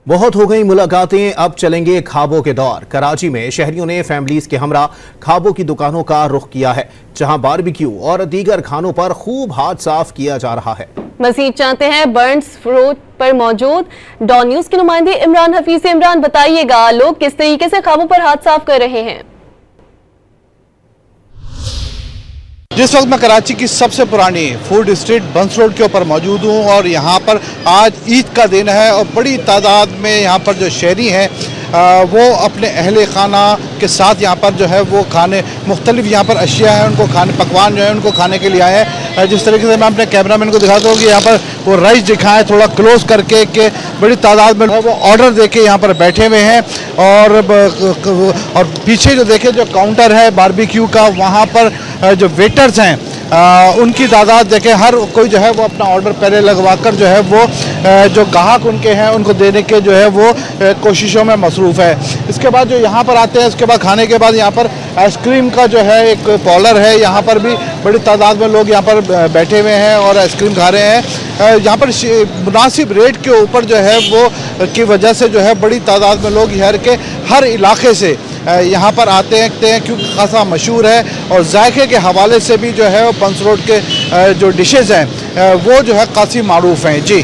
बहुत हो गई मुलाकातें, अब चलेंगे ख्वाबों के दौर। कराची में शहरियों ने फैमिलीज के हमरा ख्वाबों की दुकानों का रुख किया है, जहां बारबेक्यू और दीगर खानों पर खूब हाथ साफ किया जा रहा है। मजीद जानते हैं बर्न्स रोड पर मौजूद डॉन न्यूज के नुमाइंदे इमरान हफीज से। इमरान, बताइएगा लोग किस तरीके से ख्वाबों पर हाथ साफ कर रहे हैं? जिस वक्त मैं कराची की सबसे पुरानी फूड स्ट्रीट बर्न्स रोड के ऊपर मौजूद हूँ और यहाँ पर आज ईद का दिन है और बड़ी तादाद में यहाँ पर जो शहरी हैं वो अपने अहले खाना के साथ यहाँ पर जो है वो खाने मुख्तलिफ यहाँ पर अशिया हैं, उनको खाने पकवान जो है उनको खाने के लिए आए हैं। जिस तरीके से मैं अपने कैमरामैन को दिखाता हूँ कि यहाँ पर वो राइस दिखाएं थोड़ा क्लोज करके कि बड़ी तादाद में वो ऑर्डर देके यहाँ पर बैठे हुए हैं। और पीछे जो देखे जो काउंटर है बारबेक्यू का, वहाँ पर जो वेटर्स हैं उनकी तादाद देखें, हर कोई जो है वो अपना ऑर्डर पहले लगवाकर जो है वो जो ग्राहक उनके हैं उनको देने के जो है वो कोशिशों में मसरूफ़ है। इसके बाद जो यहाँ पर आते हैं, उसके बाद खाने के बाद यहाँ पर आइसक्रीम का जो है एक पॉलर है, यहाँ पर भी बड़ी तादाद में लोग यहाँ पर बैठे हुए हैं और आइसक्रीम खा रहे हैं। यहाँ पर मुनासिब रेट के ऊपर जो है वो की वजह से जो है बड़ी तादाद में लोग शहर के हर इलाके से यहाँ पर आते हैं क्योंकि खासा मशहूर है और जायके के हवाले से भी जो है बर्न्स रोड के जो डिशेज़ हैं वो जो है काफ़ी मारूफ़ हैं। जी।